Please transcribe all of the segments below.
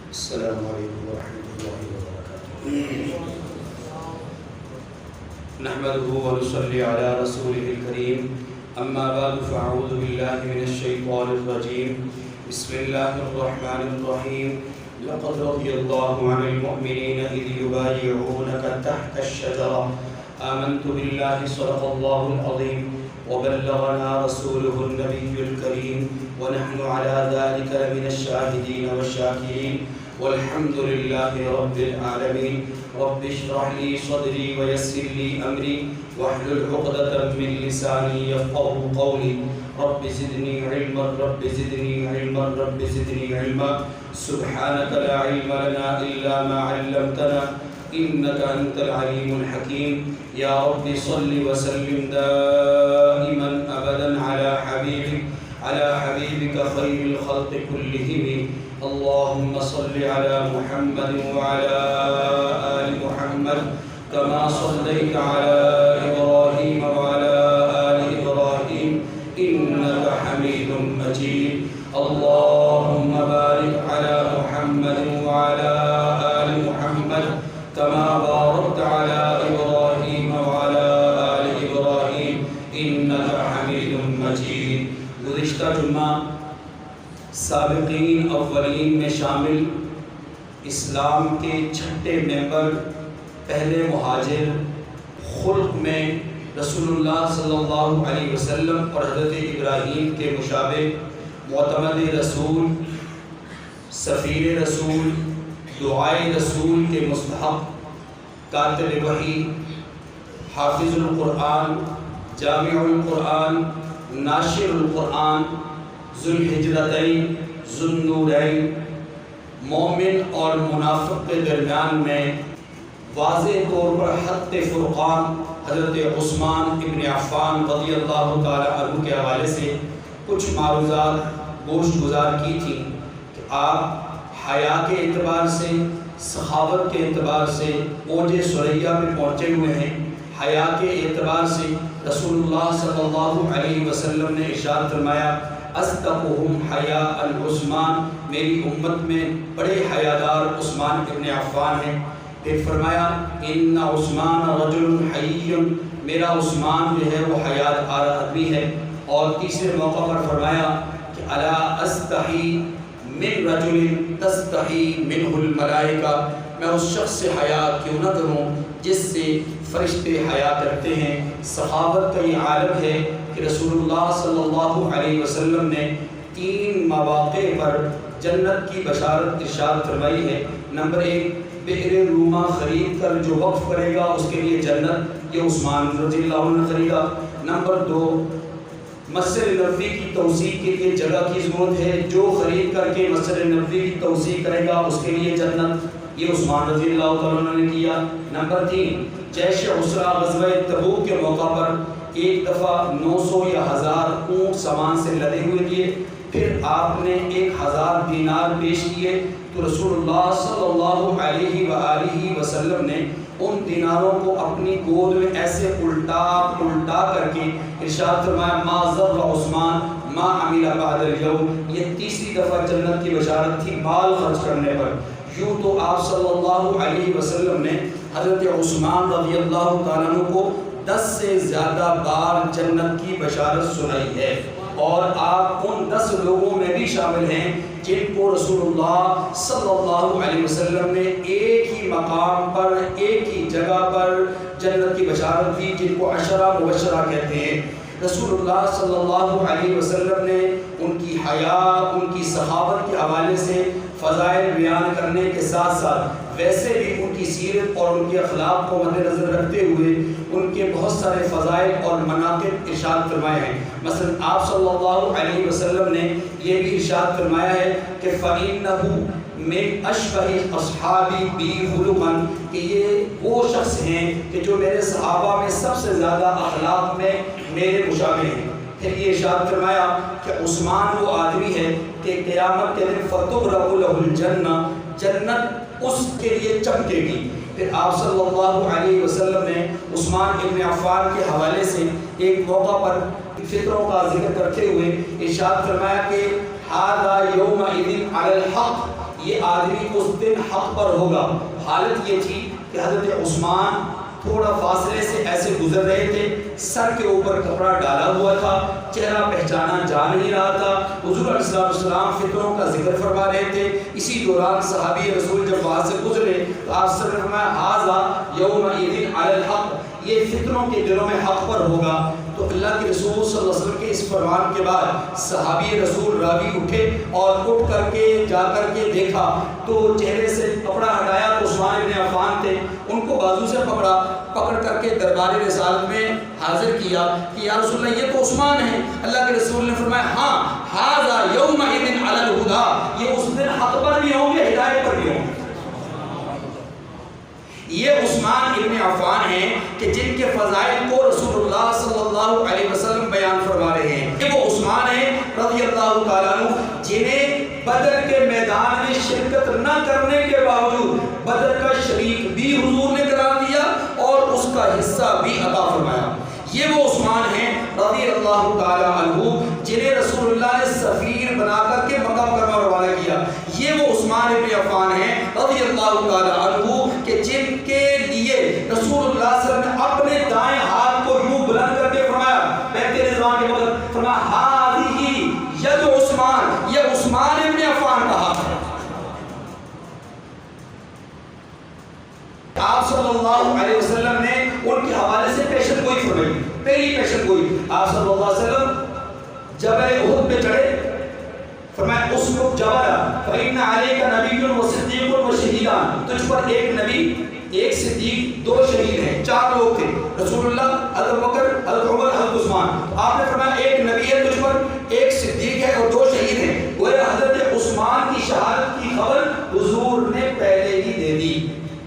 السلام علیکم ورحمۃ اللہ وبرکاتہ۔ نحمده ونصلي على رسوله الكريم، اما بعد فاعوذ باللہ من الشیطان الرجیم، بسم اللہ الرحمن الرحیم۔ لقد رضی اللہ عن المؤمنین اذ یبایعونک تحت الشجرة آمنت باللہ صدق اللہ العظیم وبلغنا رسوله النبی الکریم ونحن على ذلك لمن الشاہدین والشاکرین والحمد للہ رب العالمین۔ رب اشرح لي صدری ویسر لي امری واحلل عقدۃ من لسانی یفقهوا قولی۔ رب زدنی علما رب زدنی علما رب زدنی علما، سبحانک لا علم لنا الا ما علمتنا انک انت العلیم الحکیم۔ یا رب صل وسلم دائما ابدا على حبیبک خیر الخلق كلهم۔ اللهم صل على محمد وعلى آل محمد كما صليت على إبراهيم وعلى آل إبراهيم إنك حميد مجيد۔ اللهم بارك على محمد وعلى آل محمد كما باركت على إبراهيم وعلى آل إبراهيم إنك حميد مجيد۔ گزشتہ جمعہ سابقین اولین میں شامل اسلام کے چھٹے ممبر، پہلے مہاجر، خلق میں رسول اللہ صلی اللہ علیہ وسلم اور حضرت ابراہیم کے مشابہ، معتمد رسول، سفیر رسول، دعائے رسول کے مستحق، کاتب وحی، حافظ القرآن، جامع القرآن، ناشر القرآن، ذو الحجرتین، ذو النورین، مومن اور منافق کے درمیان میں واضح طور پر خط فرقان حضرت عثمان ابن عفان رضی اللہ تعالی عنہ کے حوالے سے کچھ معروضات گوشت گزار کی تھیں کہ آپ حیا کے اعتبار سے، سخاوت کے اعتبار سے اوج ثریا میں پہنچے ہوئے ہیں۔ حیا کے اعتبار سے رسول اللہ صلی اللہ علیہ وسلم نے ارشاد فرمایا اصدقہم حیاء عثمان، میری امت میں بڑے حیادار عثمان ابن عفان ہیں۔ پھر فرمایا ان عثمان رجل حی، میرا عثمان جو ہے وہ حیادار آدمی ہے۔ اور تیسرے موقع پر فرمایا کہ الا استحی من رجل تستحی منہ الملائکہ، میں اس شخص سے حیا کیوں نہ کروں جس سے فرشتے حیا کرتے ہیں۔ سخاوت کا یہ عالم ہے کہ رسول اللہ صلی اللہ علیہ وسلم نے 3 مواقع پر جنت کی بشارت ارشاد فرمائی ہے۔ نمبر 1، بئر روما خرید کر جو وقف کرے گا اس کے لیے جنت، یہ عثمان رضی اللہ عنہ نے خریدا۔ نمبر 2، مسجد نبوی کی توسیع کے لیے جگہ کی ضرورت ہے، جو خرید کر کے مسجد نبوی کی توسیع کرے گا اس کے لیے جنت، یہ عثمان رضی اللہ تعالیٰ عنہ نے کیا۔ نمبر 3، جیش عسرہ غزوہ تبوک کے موقع پر ایک دفعہ 900 یا 1000 اونٹ سامان سے لدے ہوئے دیے، پھر آپ نے 1000 دینار پیش کیے تو رسول اللہ صلی اللہ علیہ وآلہ وسلم نے ان دیناروں کو اپنی گود میں ایسے الٹا کر کے ارشاد فرمایا ما ضر عثمان ما عمل بعد اليوم، یہ تیسری دفعہ جنت کی بشارت تھی مال خرچ کرنے پر۔ یوں تو آپ صلی اللہ علیہ وسلم نے حضرت عثمان رضی اللہ تعالیٰ عنہ کو 10 سے زیادہ بار جنت کی بشارت سنائی ہے، اور آپ ان 10 لوگوں میں بھی شامل ہیں جن کو رسول اللہ صلی اللہ علیہ وسلم نے ایک ہی مقام پر، ایک ہی جگہ پر جنت کی بشارت دی، جن کو عشرہ مبشرہ کہتے ہیں۔ رسول اللہ صلی اللہ علیہ وسلم نے ان کی حیا، ان کی سخاوت کے حوالے سے فضائل بیان کرنے کے ساتھ ساتھ ویسے بھی ان کی سیرت اور ان کے اخلاق کو مد نظر رکھتے ہوئے ان کے بہت سارے فضائل اور مناقب ارشاد فرمائے ہیں۔ مثلا آپ صلی اللہ علیہ وسلم نے یہ بھی ارشاد فرمایا ہے کہ فَإِنَّهُ مِنْ أَشْبَهِ أَصْحَابِي بِي خُلُقًا، کہ یہ وہ شخص ہیں کہ جو میرے صحابہ میں سب سے زیادہ اخلاق میں میرے مشابہ ہیں۔ پھر یہ ارشاد فرمایا کہ عثمان وہ آدمی ہے کہ قیامت کے دن فَتُغْرَقُ لَهُ الْجَنَّةُ، جنت اس کے لیے چمکے گی۔ پھر آپ صلی اللہ علیہ وسلم نے عثمان ابن عفان کے حوالے سے ایک موقع پر فطروں کا ذکر کرتے ہوئے ارشاد فرمایا کہ هذا يومئذ على الحق، یہ آدمی اس دن حق پر ہوگا۔ حالت یہ تھی کہ حضرت عثمان تھوڑا فاصلے سے ایسے گزر رہے تھے، سر کے اوپر کپڑا ڈالا ہوا تھا، چہرہ پہچانا جا نہیں رہا تھا۔ حضور علیہ السلام فطروں کا ذکر فرما رہے تھے۔ اسی دوران صحابی رسول جب وہاں سے گزرے تو آپ صلی اللہ علیہ وسلم نے فرمایا ھذا یومئذ علی الحق، یہ فطروں کے دلوں میں حق پر ہوگا۔ تو اللہ کے رسول صلی اللہ علیہ وسلم کے اس فرمان کے بعد صحابی رسول راوی اٹھے اور اٹھ کر کے جا کر کے دیکھا تو چہرے سے کپڑا ہٹایا تو عثمان بن عفان تھے، ان کو بازو سے پکڑ کر کے دربار رسالت میں حاضر کیا کہ یا رسول اللہ یہ تو عثمان ہے۔ اللہ کے رسول نے فرمایا ہاں ھذا یومئذ علی الہدی، یہ اس دن حق پر بھی ہوں گے، ہدایت پر بھی ہوں گے۔ یہ عثمان ابن عفان ہیں کہ جن کے فضائل کو رسول اللہ صلی اللہ علیہ وسلم بیان فرما رہے ہیں۔ یہ وہ عثمان ہیں رضی اللہ تعالیٰ عنہ جنہیں بدر کے میدان میں شرکت نہ کرنے کے باوجود بدر کا شریک بھی حضور نے قرار دیا اور اس کا حصہ بھی عطا فرمایا۔ یہ وہ عثمان ہیں رضی اللہ تعالیٰ عنہ جنہیں رسول اللہ نے سفیر بنا کر کے مکہ مکرمہ روانہ کیا۔ یہ وہ عثمان ابن عفان ہیں رضی اللہ تعالیٰ عنہ کہ جن کے لیے رسول اللہ صلی اللہ علیہ وسلم نے اپنے دائیں ہاتھ کو یوں بلند کر کے فرمایا بیعت رضوان کے وقت، فرمایا ھذہ ید عثمان، یہ عثمان ابن عفان کا ہاتھ ہے۔ آپ صلی اللہ علیہ وسلم نے ان کے حوالے سے پیشن گوئی فرمائی۔ پہلی پیشن گوئی، آپ صلی اللہ علیہ وسلم جبل احد پہ چڑھے، فرمایا اسلک جبل فإن علیک نبی و صدیق و شہیدان، تجھ پر ایک نبی، ایک صدیق، دو شہید ہیں۔ چار لوگ تھے، رسول اللہ، حضرت بکر، حضرت عمر، حضرت عثمان۔ آپ نے فرمایا ایک نبی ہے تجھ پر، ایک صدیق ہے اور دو شہید ہیں۔ وہ حضرت عثمان کی شہادت کی خبر حضور نے پہلے ہی دے دی۔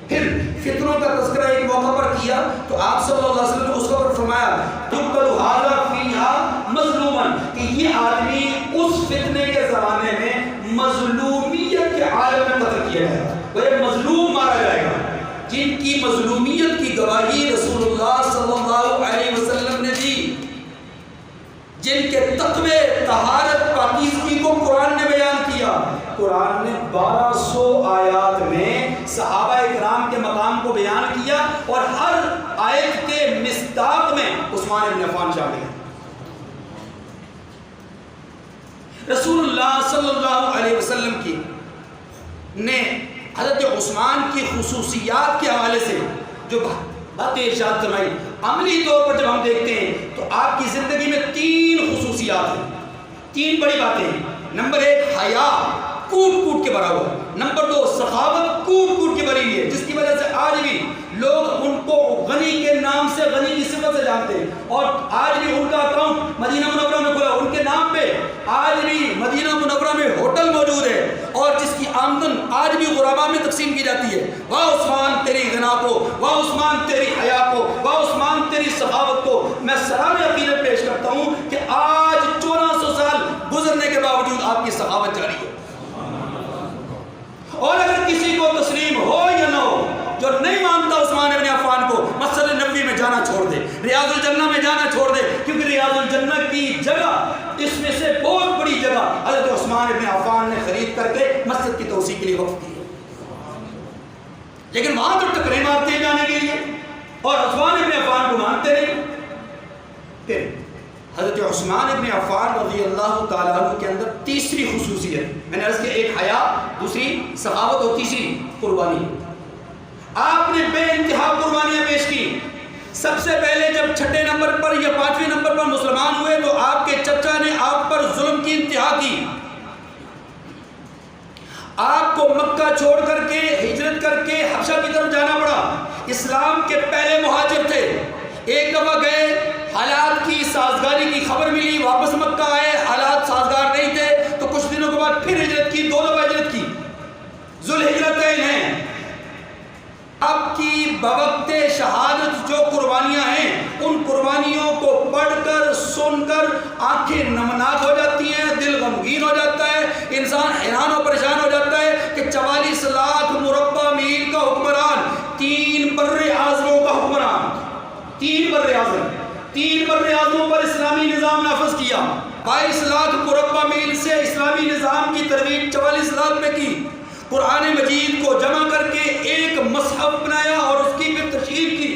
پھر فتنوں کا تذکرہ ایک موقع پر کیا تو آپ صلی اللہ علیہ وسلم نے اس کا پر فرمایا یقتل ھذا فیھا مظلوما، کہ یہ آدمی اس فتنے کے زمانے میں مظلومیت کے عالم میں قتل کیا جائے گا، وہ ایک مظلوم مارا جائے گا جن کی مظلومیت کی گواہی رسول اللہ صلی اللہ علیہ وسلم نے دی، جن کے تقوی، طہارت، پاکیزگی کو قرآن نے بیان کیا۔ قرآن نے 1200 آیات میں صحابہ اکرام کے مقام کو بیان کیا اور ہر آیت کے مصداق میں عثمان بن عفان شامل ہیں۔ رسول اللہ صلی اللہ علیہ وسلم کی نے حضرت عثمان کی خصوصیات کے حوالے سے جو باتیں ارشاد فرمائی، عملی طور پر جب ہم دیکھتے ہیں تو آپ کی زندگی میں 3 خصوصیات ہیں، 3 بڑی باتیں ہیں۔ نمبر 1 حیا، کوٹ کوٹ کے بھرا ہوا۔ نمبر 2 سخاوت، کوٹ کوٹ کے بھری ہوئی ہے، جس کی وجہ سے آج بھی لوگ ان کو غنی کے نام سے، غنی کی صفت سے جانتے ہیں اور آج بھی ان کا اکاؤنٹ مدینہ منورہ میں کھلا، ان کے نام پہ آج بھی مدینہ منورہ میں ہوٹل موجود ہے اور جس کی آمدن آج بھی غرباء میں تقسیم کی جاتی ہے۔ واہ عثمان تیری غنا کو، واہ عثمان تیری حیا کو، واہ عثمان تیری سخاوت کو۔ میں سلام یقیناً پیش کرتا ہوں کہ آج 1400 سال گزرنے کے باوجود آپ کی سخاوت جاری ہے، اور اگر کسی کو تسلیم ہو یا نہ ہو، جو نہیں مانتا عثمان بن عفان کو، مسجد نبوی میں جانا چھوڑ دے، ریاض الجنہ میں جانا چھوڑ دے، کیونکہ ریاض الجنہ کی جگہ، اس میں سے بہت بڑی جگہ حضرت عثمان بن عفان نے خرید کر کے مسجد کی توسیع کے لیے وقف کی ہے۔ لیکن وہاں تو ٹکرے مارتے ہیں جانے کے لیے اور عثمان بن عفان کو مانتے نہیں۔ پھر حضرت عثمان بن عفان رضی اللہ تعالیٰ عنہ کے اندر تیسری خصوصیت، میں نے عرض کیا ایک حیا، دوسری سخاوت اور تیسری قربانی۔ آپ نے بے انتہا قربانیاں پیش کی۔ سب سے پہلے جب 6 نمبر پر یا 5ویں نمبر پر مسلمان ہوئے تو آپ کے چچا نے آپ پر ظلم کی انتہا کی، آپ کو مکہ چھوڑ کر کے ہجرت کر کے حبشہ کی طرف جانا پڑا۔ اسلام کے پہلے مہاجر تھے، ایک دفعہ گئے، حالات کی سازگاری کی خبر ملی، واپس مکہ آئے، حالات سازگار نہیں تھے تو کچھ دنوں کے بعد پھر ہجرت کی، 2 دفعہ ہجرت کی، ذوالہجرتین ہیں۔ اب کی بوقت شہادت جو قربانیاں ہیں، ان قربانیوں کو پڑھ کر سن کر آنکھیں نمناک ہو جاتی ہیں، دل غمگین ہو جاتا ہے، انسان حیران و پریشان ہو جاتا ہے کہ 44 لاکھ مربع میل کا حکمران، 3 بر اعظموں کا حکمران، 3 بر اعظموں پر اسلامی نظام نافذ کیا، 22 لاکھ مربع میل سے اسلامی نظام کی ترویج 44 لاکھ میں کی، قرآن مجید کو جمع کر کے ایک مصحف بنایا اور اس کی پھر تشہیر کی۔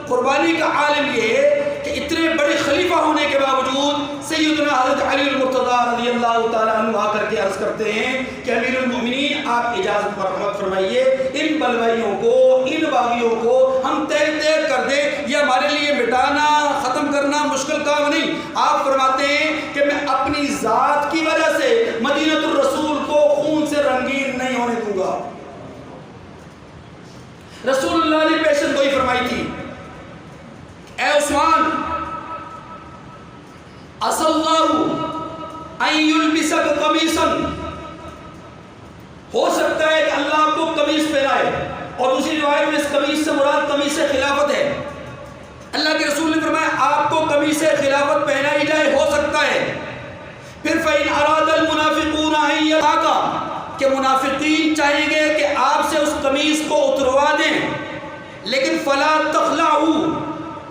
قربانی کا عالم یہ ہے کہ اتنے بڑے خلیفہ ہونے کے باوجود سیدنا حضرت علی المرتضیٰ رضی اللہ تعالیٰ عنہ آ کر کے عرض کرتے ہیں کہ امیر المؤمنین آپ اجازت مرحمت فرمائیے، ان بلوائیوں کو، ان باغیوں کو ہم تیر کر دیں، یہ ہمارے لیے مٹانا ختم کرنا مشکل کام نہیں۔ آپ فرماتے ہیں کہ میں اپنی ذات کی وجہ سے مدینۃ الرسول کو خون سے رنگین نہیں ہونے دوں گا۔ رسول اللہ نے پیشن گوئی فرمائی تھی، اے عثمان، عسى اللہ ان یلبسک قمیصا، ہو سکتا ہے کہ اللہ آپ کو قمیص پہنائے، اور دوسری روایت میں اس قمیص سے مراد قمیص خلافت ہے۔ اللہ کے رسول نے فرمایا آپ کو قمیص خلافت پہنائی جائے، ہو سکتا ہے۔ پھر فإن أراد المنافقون أن يلحقا، کہ منافقین چاہیں گے کہ آپ سے اس قمیص کو اتروا دیں، لیکن فلا تخلعوا،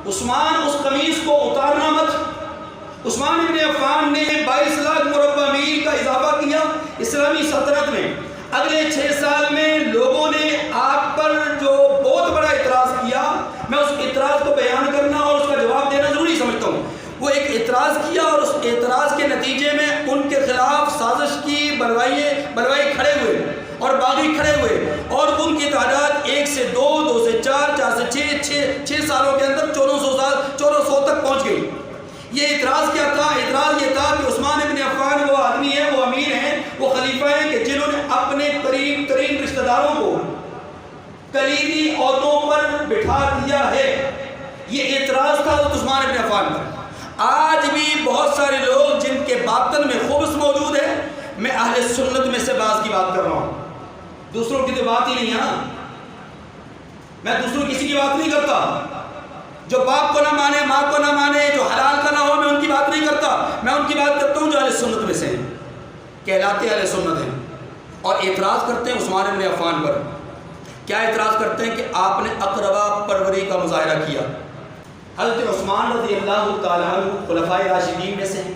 عثمان اس قمیص کو اتارنا مت۔ عثمان بن عفان نے 22 لاکھ مربع میل کا اضافہ کیا اسلامی سلطنت میں۔ اگلے 6 سال میں لوگوں نے آپ پر جو بہت بڑا اعتراض کیا، میں اس اعتراض کو بیان کرنا اور اس کا جواب دینا ضروری سمجھتا ہوں۔ وہ ایک اعتراض کیا اور اس اعتراض کے نتیجے میں ان کے خلاف سازش کی، بلوائی کھڑے ہوئے اور باغی کھڑے ہوئے، اور ان کی تعداد 1 سے 2، 2 سے 4، 4 سے 6 سالوں کے اندر 1400 تک پہنچ گئی۔ یہ اعتراض کیا تھا؟ اعتراض یہ تھا کہ عثمان بن عفان وہ آدمی ہیں، وہ امیر ہیں، وہ خلیفہ ہیں کہ جنہوں نے اپنے قریب ترین رشتہ داروں کو کلیدی عہدوں پر بٹھا دیا ہے۔ یہ اعتراض تھا حضرت عثمان بن عفان پر۔ آج بھی بہت سارے لوگ جن کے باطن میں خبث موجود ہے، میں اہل سنت میں سے بعض کی بات کر رہا ہوں، دوسروں کی تو بات ہی نہیں ہے نا، میں دوسروں کسی کی بات نہیں کرتا۔ جو باپ کو نہ مانے، ماں کو نہ مانے، جو حلال کا نہ ہو، میں ان کی بات نہیں کرتا، میں ان کی بات کرتا ہوں جو اہل سنت میں سے ہیں، کہلاتے اہل سنت ہیں، اور اعتراض کرتے ہیں عثمان بن عفان پر۔ کیا اعتراض کرتے ہیں کہ آپ نے اقربا پروری کا مظاہرہ کیا۔ حضرت عثمان رضی اللہ تعالیٰ عنہ خلفائے راشدین میں سے ہیں۔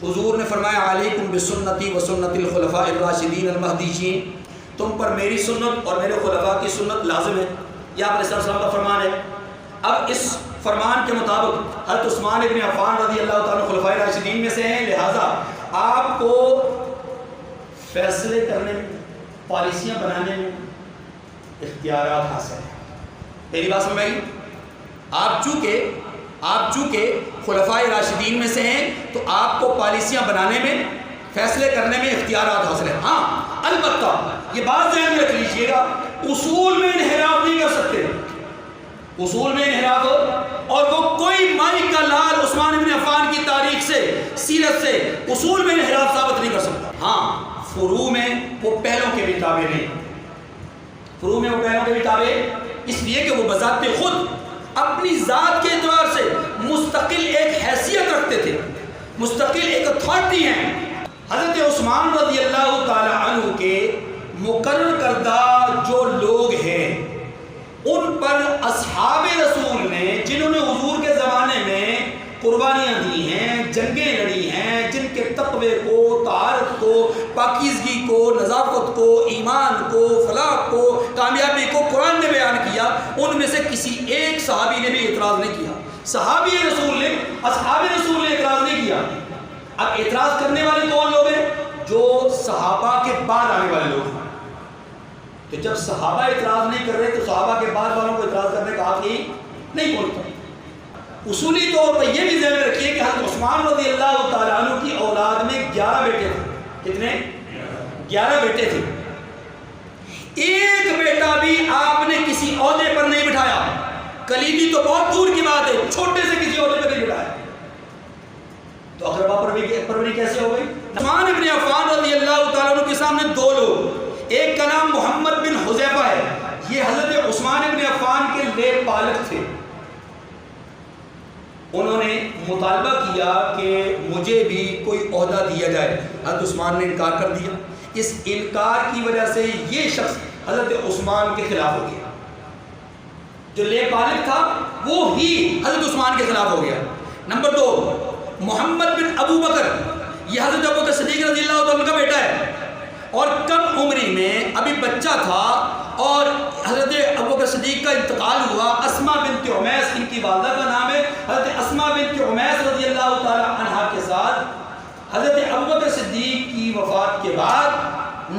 حضور نے فرمایا علیکم بسنتی و سنت الخلفاء الراشدین المہدیین، تم پر میری سنت اور میرے خلفاء کی سنت لازم ہے۔ یہ آپ علیہ السلام کا فرمان ہے۔ اب اس فرمان کے مطابق حضرت عثمان ابن عفان رضی اللہ تعالیٰ خلفائے راشدین میں سے ہیں، لہٰذا آپ کو فیصلے کرنے میں، پالیسیاں بنانے میں اختیارات حاصل ہیں۔ میری بات سمجھ آئی؟ آپ چونکہ خلفائے راشدین میں سے ہیں تو آپ کو پالیسیاں بنانے میں، فیصلے کرنے میں اختیارات حاصل ہیں۔ ہاں البتہ یہ بات ذہن میں رکھ لیجیے گا، اصول میں انحراف نہیں کر سکتے، اصول میں انحراف، اور وہ کوئی مائی کا لال عثمان بن عفان کی تاریخ سے، سیرت سے اصول میں انحراف ثابت نہیں کر سکتا۔ ہاں فروع میں وہ پہلوں کے بھی تابع نہیں، فروع میں وہ پہلوں کے بھی تابع اس لیے کہ وہ بذات خود اپنی ذات کے اعتبار سے مستقل ایک حیثیت رکھتے تھے، مستقل ایک اتھارٹی ہیں۔ حضرت عثمان رضی اللہ تعالی عنہ کے مقرر کردہ جو لوگ ہیں، ان پر اصحاب رسول نے، جنہوں نے حضور کے زمانے میں قربانیاں دی ہیں، جنگیں لڑی ہیں، جن کے تقوی کو، طہارت کو، پاکیزگی کو، نظافت کو، ایمان کو، فلاح کو، کامیابی کو قرآن نے بیان کیا، ان میں سے کسی ایک صحابی نے بھی اعتراض نہیں کیا۔ صحابی رسول نے، اصحاب رسول نے اعتراض نہیں کیا۔ اب اعتراض کرنے والے کون لوگ ہیں؟ جو صحابہ کے بعد آنے والے لوگ ہیں۔ تو جب صحابہ اعتراض نہیں کر رہے تو صحابہ کے بعد والوں کو اعتراض کرنے کا حق ہی نہیں پہنچتا۔ اصولی طور پر یہ بھی ذہن میں رکھیے کہ حضرت عثمان رضی اللہ تعالیٰ عنہ کی اولاد میں 11 بیٹے تھے۔ کتنے؟ 11 بیٹے تھے۔ ایک بیٹا بھی آپ نے کسی عہدے پر نہیں بٹھایا، کلیدی تو بہت دور کی بات ہے، چھوٹے سے کسی عہدے پر نہیں بٹھایا، تو اقربا پروری کیسے ہو گئی؟ عثمان ابن عفان رضی اللہ تعالیٰ عنہ کے سامنے 2 لوگ، ایک کا نام محمد بن حذیفہ ہے، یہ حضرت عثمان ابن عفان کے لیے پالک تھے۔ انہوں نے مطالبہ کیا کہ مجھے بھی کوئی عہدہ دیا جائے، حضرت عثمان نے انکار کر دیا۔ اس انکار کی وجہ سے یہ شخص حضرت عثمان کے خلاف ہو گیا، جو لے پالک تھا وہ ہی حضرت عثمان کے خلاف ہو گیا۔ نمبر 2، محمد بن ابو بکر، یہ حضرت ابو بکر صدیق رضی اللہ عنہ کا بیٹا ہے، اور کم عمری میں ابھی بچہ تھا اور حضرت ابوبکر صدیق کا انتقال ہوا. اسماء بنت عمیس ان کی والدہ کا نام ہے. حضرت اسماء بنت عمیس رضی اللہ تعالی عنہا کے ساتھ حضرت ابوبکر صدیق کی وفات کے بعد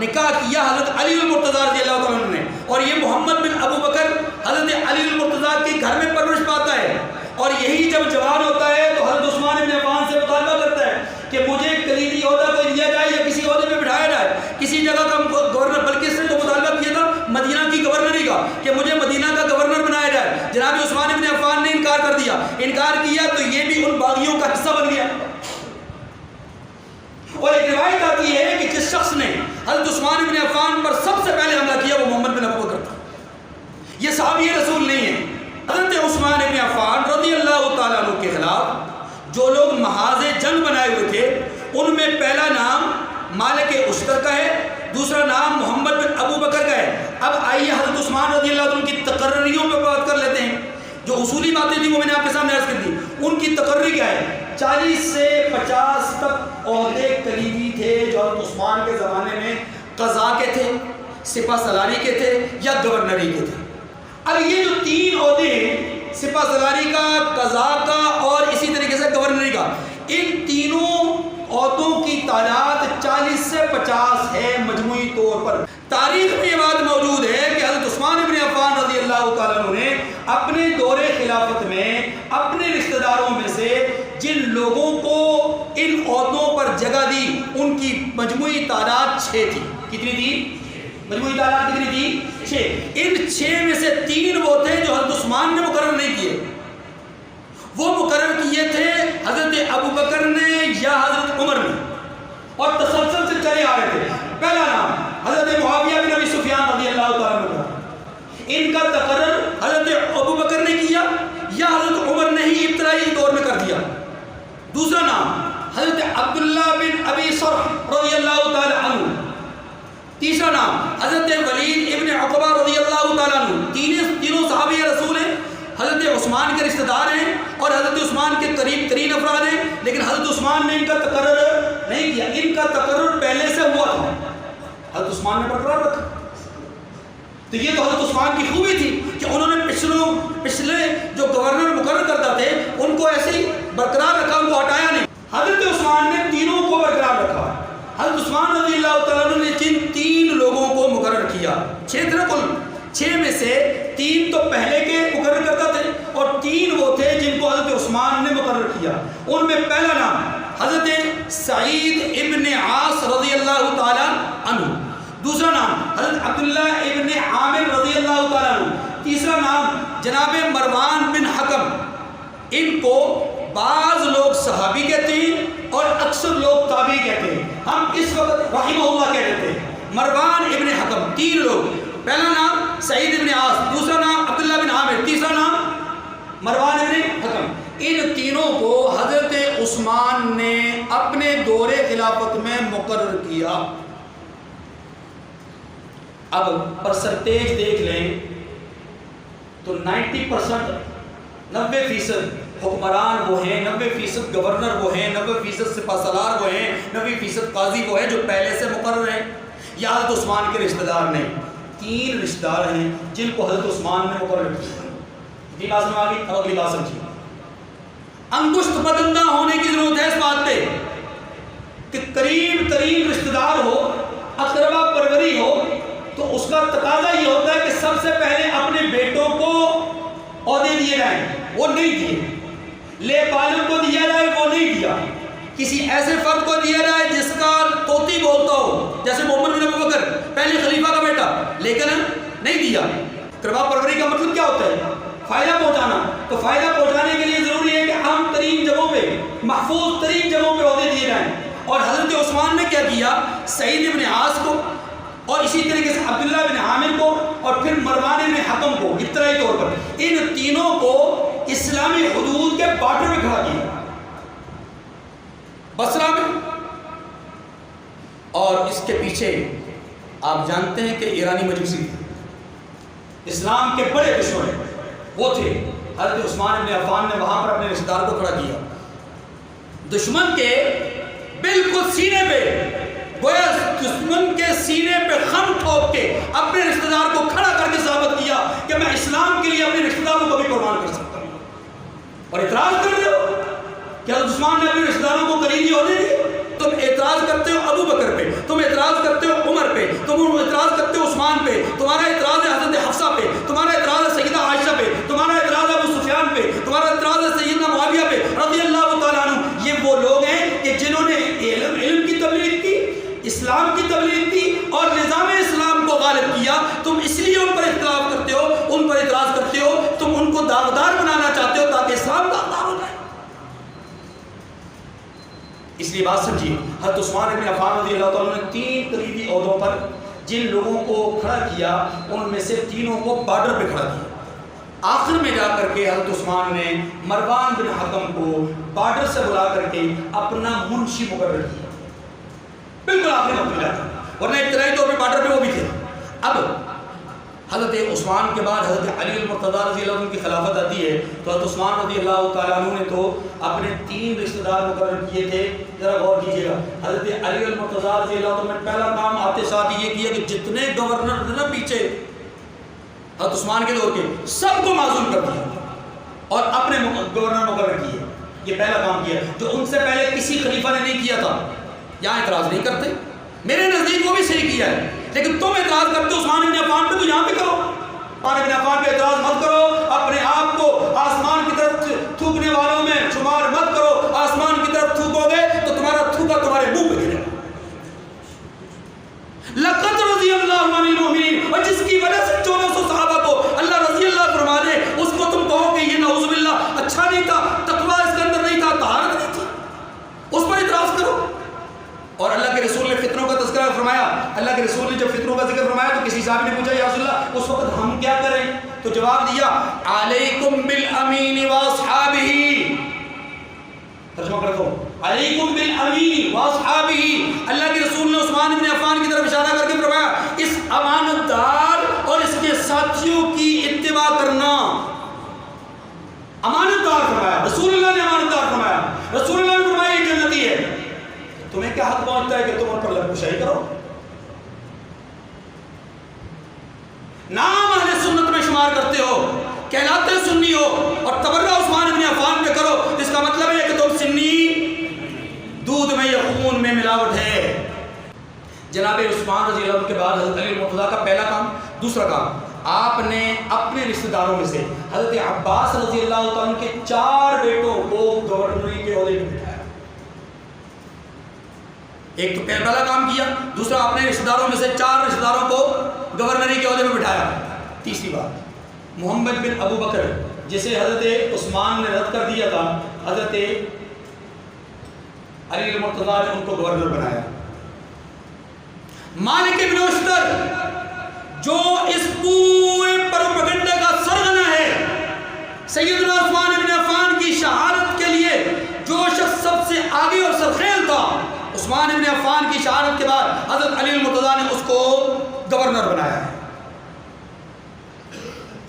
نکاح کیا حضرت علی المرتضیٰ رضی اللہ تعالیٰ عنہ نے. اور یہ محمد بن ابوبکر حضرت علی المرتضیٰ کے گھر میں پرورش پاتا ہے. اور یہی جب جوان ہوتا ہے تو حضرت عثمان بن عفان سے مطالبہ کرتا ہے کہ مجھے کلیدی عہدہ کوئی دیا جائے یا کسی عہدے پہ بٹھایا جائے. کسی جگہ کا گورنر، بلکہ اس نے تو مطالبہ کیا تھا مدینہ کی گورنری کا کہ مجھے مدینہ کا گورنر بنایا جائے. جناب عثمان بن عفان نے انکار کر دیا. انکار کیا تو یہ بھی ان باغیوں کا حصہ بن گیا. اور ایک روایت آتی ہے کہ جس شخص نے حضرت عثمان بن عفان پر سب سے پہلے حملہ کیا وہ محمد بن ابوبکر تھا. یہ صحابی رسول نہیں ہے. حضرت عثمان بن عفان رضی اللہ تعالیٰ عنہ کے خلاف جو لوگ محاذ جنگ بنائے ہوئے تھے ان میں پہلا نام مالک اشتر کا ہے، دوسرا نام محمد بن ابوبکر کا ہے. اب آئیے حضرت عثمان رضی اللہ عنہ کی تقرریوں پہ بات کر لیتے ہیں. جو اصولی باتیں تھیں وہ میں نے آپ کے سامنے عرض کر دی. ان کی تقرری کیا ہے؟ 40 سے 50 تک عہدے کلیدی تھے جو حضرت عثمان کے زمانے میں قضاء کے تھے، سپہ سالاری کے تھے یا گورنری کے تھے. اب یہ جو 3 عہدے ہیں، سپہ سالاری کا، قضاء کا اور اسی طریقے سے گورنری کا، ان تینوں عہدوں کی تعداد 40 سے 50 ہے مجموعی طور پر. تاریخ میں یہ بات موجود ہے کہ حضرت عثمان بن عفان رضی اللہ تعالیٰ عنہ نے اپنے دور خلافت میں اپنے رشتہ داروں میں سے جن لوگوں کو ان عہدوں پر جگہ دی ان کی مجموعی تعداد 6 تھی. کتنی تھی؟ مجموعی تعداد کتنی تھی؟ 6. ان 6 میں سے 3 وہ تھے جو حضرت عثمان نے مقرر نہیں کیے. وہ مقرر کیے تھے حضرت ابوبکر نے یا حضرت عمر نے اور تسلسل سے چلے آ رہے تھے. پہلا نام حضرت معاویہ بن ابی سفیان رضی اللہ تعالیٰ عنہ. ان کا تقرر حضرت ابوبکر نے کیا یا حضرت عمر نے ہی ابتدائی دور میں کر دیا. دوسرا نام حضرت عبداللہ بن ابی صرح رضی اللہ تعالیٰ عنہ. تیسرا نام حضرت ولید ابن عقبہ رضی اللہ تعالیٰ عنہ. تینوں صحابی رسول ہیں، حضرت عثمان کے رشتہ دار ہیں اور حضرت عثمان کے قریب ترین افراد ہیں. لیکن حضرت عثمان نے ان کا تقرر نہیں کیا. ان کا تقرر پہلے سے ہوا تھا، حضرت عثمان نے برقرار رکھا. تو یہ تو حضرت عثمان کی خوبی تھی کہ انہوں نے پچھلے جو گورنر مقرر کرتا تھے ان کو ایسے ہی برقرار رکھا، ان کو ہٹایا نہیں. حضرت عثمان نے تینوں کو برقرار رکھا. حضرت عثمان رضی اللہ تعالیٰ عنہ نے جن 3 لوگوں کو مقرر کیا، 6 تھے کل، 6 میں سے 3 تو پہلے کے مقرر کرتا تھے اور 3 وہ تھے جن کو حضرت عثمان نے مقرر کیا. ان میں پہلا نام حضرت سعید ابن عاص رضی اللہ تعالیٰ عنہ. دوسرا نام حضرت عبداللہ ابن عامر رضی اللہ تعالیٰ عنہ. تیسرا نام جناب مروان بن حکم. ان کو بعض لوگ صحابی کہتے ہیں اور اکثر لوگ تابعی کہتے ہیں. ہم اس وقت رحمہ اللہ کہہ دیتے ہیں. مروان ابن حکم 3 لوگ. پہلا نام سعید ابن عاص، دوسرا نام عبداللہ بن عامر، تیسرا نام مروان ابن حکم. ان تینوں کو حضرت عثمان نے اپنے دور خلافت میں مقرر کیا. اب پرسنٹیج دیکھ لیں تو 90%، 90% حکمران وہ ہیں، 90% گورنر وہ ہیں، 90% سپہ سالار وہ ہیں، 90% قاضی وہ ہیں جو پہلے سے مقرر ہیں یا حضرت عثمان کے رشتہ دار نہیں. 3 رشتہ دار ہیں جن کو حضرت عثمان نے مقرر کیا. جی لازم آگی اب اگلی بات سمجھیے. انگشت بند نہ ہونے کی ضرورت ہے اس بات پہ کہ قریب ترین رشتہ دار ہو، اقربا پروری ہو تو اس کا تقاضا یہ ہوتا ہے کہ سب سے پہلے اپنے بیٹوں کو عہدے دیے جائیں. وہ نہیں دیے. لے پالن کو دیا جائے، وہ نہیں دیا. کسی ایسے فرد کو دیا جائے جس کا طوطی بولتا ہو، جیسے محمد بن ابوبکر پہلے خلیفہ کا بیٹا، لیکن نہیں دیا. قربا پروری کا مطلب کیا ہوتا ہے؟ فائدہ پہنچانا. تو فائدہ پہنچانے کے لیے ضروری ہے کہ اہم ترین جگہوں پہ، محفوظ ترین جگہوں پہ عہدے دیے جائیں. اور حضرت عثمان نے کیا کیا؟ سعید ابن عاص کو اور اسی طریقے سے عبداللہ بن عامر کو اور پھر مروان بن حکم کو ابتدائی طور پر، ان تینوں کو اسلامی حدود کے بارڈر میں کھڑا کیا بصرہ میں. اور اس کے پیچھے آپ جانتے ہیں کہ ایرانی مجوسی اسلام کے بڑے دشمن وہ تھے. حضرت عثمان بن عفان نے وہاں پر اپنے رشتہ دار کو کھڑا کیا. دشمن کے بالکل سینے پہ گویا دشمن کے سینے پہ خم ٹھوک کے اپنے رشتہ دار کو کھڑا کر کے ثابت کیا کہ میں اسلام کے لیے اپنے رشتہ داروں کو بھی قربان کر سکتا ہوں. اور اعتراض کر رہے ہو کیا عثمان نے اپنے رشتہ داروں کو قریبی عہدے دیے؟ تم اعتراض کرتے ہو ابو بکر پہ، تم اعتراض کرتے ہو عمر پہ، تم اعتراض کرتے ہو عثمان پہ، تمہارا اعتراض ہے حضرت حفصہ پہ، تمہارا اعتراض ہے سیدہ عائشہ پہ، تمہارا اعتراض ہے ابو سفیان پہ، تمہارا اعتراض ہے سیدنا معاویہ پہ رضی اللہ تعالیٰ عنہ. یہ وہ لوگ ہیں کہ جنہوں نے علم کی تبلیغ کی، اسلام کی تبلیغ کی اور نظام اسلام کو غالب کیا. تم اس لیے ان پر اختلاف کرتے ہو، ان پر اعتراض کرتے ہو، تم ان کو داغدار بنانا چاہتے ہو تاکہ اسلام داغدار ہو جائے. اس لیے بات سمجھیے، حضرت عثمان بن عفان رضی اللہ تعالیٰ نے 3 قریبی عہدوں پر جن لوگوں کو کھڑا کیا ان میں سے تینوں کو بارڈر پہ کھڑا کیا. آخر میں جا کر کے حضرت عثمان نے مروان بن حکم کو بارڈر سے بلا کر کے اپنا منشی مقرر کیا. بالکل آخری وقت میں جاتا، ورنہ ابتدائی طور پہ بارڈر پہ وہ بھی تھے. اب حضرت عثمان کے بعد حضرت علی المرتضیٰ رضی اللہ عنہ کی خلافت آتی ہے تو حضرت عثمان رضی اللہ تعالیٰ عنہ نے تو اپنے 3 رشتہ دار مقرر کیے تھے. ذرا غور کیجیے گا، حضرت علی المرتضیٰ رضی اللہ عنہ نے پہلا کام آتے ساتھ یہ کیا کہ جتنے گورنر تھے نا پیچھے حضرت عثمان کے دور کے سب کو معزول کر دیا اور اپنے گورنر مقرر کیے. یہ پہلا کام کیا جو ان سے پہلے کسی خلیفہ نے نہیں کیا تھا. یہاں اعتراض نہیں کرتے، میرے نزدیک وہ بھی صحیح کیا ہے، لیکن تم اعتراض کرتے ہو عثمان بن عفان پہ تو یہاں پہ کرو. عثمان بن عفان پہ اعتراض مت کرو، اپنے آپ کو آسمان کی طرف تھوکنے والوں میں شمار مت کرو. آسمان کی طرف تھوکو گے تو تمہارا تھوکا تمہارے منہ پہ گرے گا. لقد رضی اللہ عن المؤمنین، اور جس کی وجہ سے 1400 صحابہ کو اللہ رضی اللہ فرما دے، اس کو تم کہو کہ یہ نعوذ باللہ اچھا نہیں تھا، تقویٰ اس کے اندر نہیں تھا، طہارت نہیں تھی، اس پر اعتراض کرو. اور اللہ کے رسول نے فطروں کا تذکرہ فرمایا. اللہ کے رسول نے جب فطروں کا ذکر فرمایا تو کسی صاحب نے پوچھا یا رسول اللہ اس وقت ہم کیا کریں؟ تو جواب دیا علیکم بالامین واصحابہ. ترجمہ کرتا ہوں، علیکم بالامین واصحابہ. اللہ کے رسول نے عثمان بن عفان کی طرف اشارہ کر کے فرمایا اس امانت دار اور اس کے ساتھیوں کی اتباع کرنا. امانت دار فرمایا، رسول اللہ نے امانت دار فرمایا. رسول اللہ نے فرمایا یہ جنتی ہے. تمہیں کیا حق پہنچتا ہے کہ تم ان پر لبکشائی کرو؟ نام اہل سنت میں شمار کرتے ہو، کہلاتے سنی ہو اور تبرہ عثمان بن عفان پہ کرو، اس کا مطلب ہے کہ تم سنی، دودھ میں یا خون میں ملاوٹ ہے. جناب عثمان رضی اللہ عنہ کے بعد حضرت علی المرتضیٰ کا پہلا کام، دوسرا کام، آپ نے اپنے رشتہ داروں میں سے حضرت عباس رضی اللہ عنہ کے 4 بیٹوں کو گورنری کے عہدے پہ بٹھایا. ایک تو پہلا کام کیا، دوسرا اپنے رشتہ داروں میں سے 4 رشتہ داروں کو گورنری کے عہدے میں بٹھایا. تیسری بات، محمد بن ابو بکر جسے حضرت عثمان نے رد کر دیا تھا، حضرت علی المرتضیٰ نے ان کو گورنر بنایا. مالک بن اشتر جو اس پورے پروپیگنڈا کا سرغنہ ہے، سیدنا عثمان بن عفان کی شہادت کے لیے جو شخص سب سے آگے اور سرخیل تھا، عثمان بن عفان کی شہادت کے بعد حضرت علی المرتضیٰ نے اس کو گورنر بنایا ہے.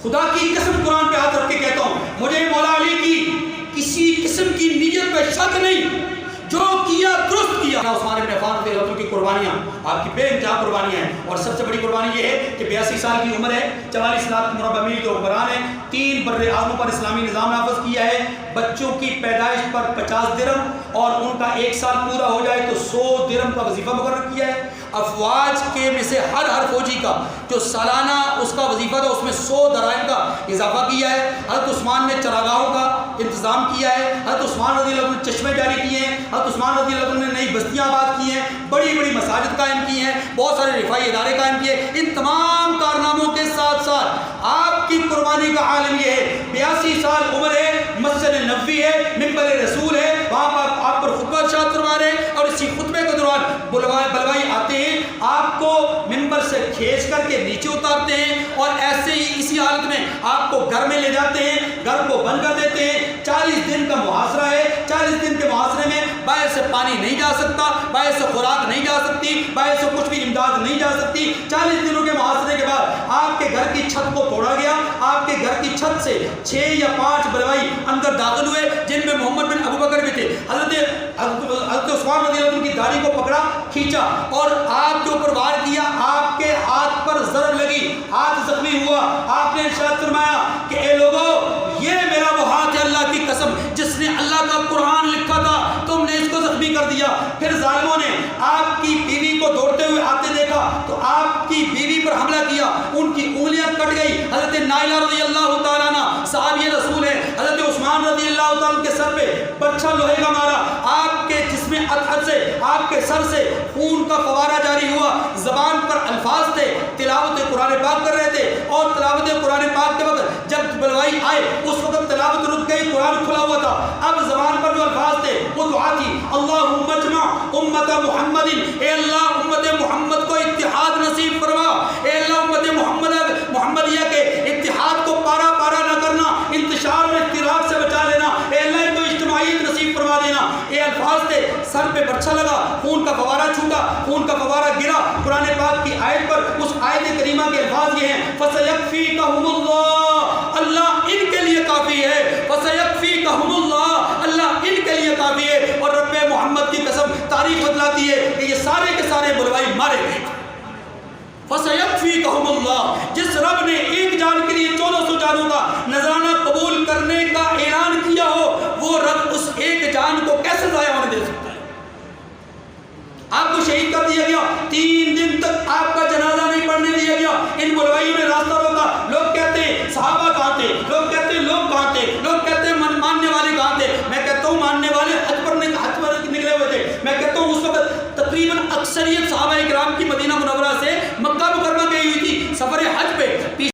خدا کی قسم قرآن پہ ہاتھ رکھ کے کہتا ہوں، مجھے مولا علی کی کسی قسم کی نیت پہ شک نہیں، جو کیا درست کیا. عثمان بن عفان رضی اللہ عنہ کی قربانیاں آپ کی بے انتہا قربانیاں ہیں، اور سب سے بڑی قربانی یہ ہے کہ 82 سال کی عمر ہے، 44 لاکھ مربع میل کے حکمران ہیں، 3 بر اعظموں پر اسلامی نظام نافذ کیا ہے، بچوں کی پیدائش پر 50 درہم اور ان کا 1 سال پورا ہو جائے تو 100 درہم کا وظیفہ مقرر کیا ہے. افواج کے میں سے ہر فوجی کا جو سالانہ اس کا وظیفہ تھا اس میں 100 دراہم کا اضافہ کیا ہے. حضرت عثمان نے چراگاہوں کا انتظام کیا ہے. حضرت عثمان رضی اللہ عنہ نے چشمے جاری کیے ہیں. حضرت عثمان رضی اللہ عنہ نے نئی بستیاں آباد کی ہیں، بڑی بڑی مساجد قائم کی ہیں، بہت سارے رفاہی ادارے قائم کیے. ان تمام کارناموں کے ساتھ ساتھ آپ کی قربانی کا عالم یہ ہے، 82 سال عمر ہے، مسجد نبوی ہے، منبر رسول ہے، وہاں پر آپ پر خطبہ ارشاد فرما رہے ہیں، اور اسی خطبے کے دوران بلوائی آتے ہیں، آپ کو منبر سے کھینچ کر کے نیچے اتارتے ہیں اور ایسے ہی اسی حالت میں آپ کو گھر میں لے جاتے ہیں، گھر کو بند کر دیتے ہیں. 40 دن کا محاصرہ ہے. 40 دن کے محاصرے میں باہر سے پانی نہیں جا سکتا، باہر سے خوراک نہیں جا سکتی، باہر سے کچھ بھی امداد نہیں جا سکتی. 40 دنوں کے محاصرے کے بعد آپ کے گھر کی چھت کو توڑا گیا، آپ کے کے گھر کی چھت سے 6 یا 5 بلوائی اندر داخل ہوئے، جن میں محمد بن ابو بکر بھی تھے۔ حضرت عثمان رضی اللہ عنہ کی داڑھی کو پکڑا، کھینچا اور آپ کے اوپر وار کیا، آپ کے ہاتھ پر ضرب لگی، ہاتھ زخمی ہوا۔ آپ نے ارشاد فرمایا کہ اے لوگو، یہ میرا وہ ہاتھ ہے اللہ کی قسم جس نے اللہ کا قرآن لکھا تھا، تم نے اس کو زخمی کر دیا۔ پھر ظالموں نے آپ کی بیوی کو دوڑتے ہوئے آتے دیکھا تو آپ کی بیوی پر حملہ کیا، ان کی انگلیاں کٹ گئی۔ حضرت نائلہ رضی اللہ تعالیٰ عنہ صحابی رسول ہے، حضرت عثمان رضی اللہ تعالیٰ کے سر پہ برچھا لوہے کا مارا، آپ کے جسم اطہر سے، آپ کے سر سے خون کا فوارہ جاری ہوا۔ زبان پر الفاظ تھے، تلاوت قرآن پاک کر رہے تھے، اور تلاوت قرآن پاک کے وقت جب بلوائی آئے اس وقت تلاوت رک گئی، قرآن کھلا ہوا تھا۔ اب زبان پر جو الفاظ تھے وہ دعا تھی، اللہم اجمع امت محمد، اے اللہ امت محمد کو اتحاد نصیب فرما، اے اللہ امت محمدیہ کے اتحاد کو پارا پارا نہ کرنا، انتشار اور اختلاف سے بچا لینا، اے اللہ ان کو اجتماعیت نصیب فرما دینا۔ یہ الفاظ تھے، سر پہ برچھا لگا، خون کا فوارہ چھوٹا، خون کا فوارہ گرا۔ قرآن پاک کی آیت پر اس آیت کریمہ کے الفاظ یہ ہیں، فَسَيَكْفِيكَهُمُ اللَّهُ، اللہ ان کے لیے کافی ہے، فَسَيَكْفِيكَهُمُ اللَّهُ، اللہ ان کے لیے کافی ہے۔ اور رب محمد کی قسم تاریخ بتلاتی ہے کہ یہ سارے کے سارے بلوائی مارے گئے۔ فَسَيَكْفِيكَهُمُ اللَّهُ، جس رب نے ایک جان کے لیے 1400 جانوں کا نذرانہ قبول کرنے کا اعلان کیا ہو، وہ رب اس ایک جان کو کیسے ضائع ہونے دے سکتا ہے؟ آپ کو شہید کر دیا گیا، 3 دن تک آپ کا جنازہ نہیں پڑھنے دیا گیا، ان بلوائیوں نے راستہ روکا۔ لوگ کہتے ہیں صحابہ کہاں تھے، لوگ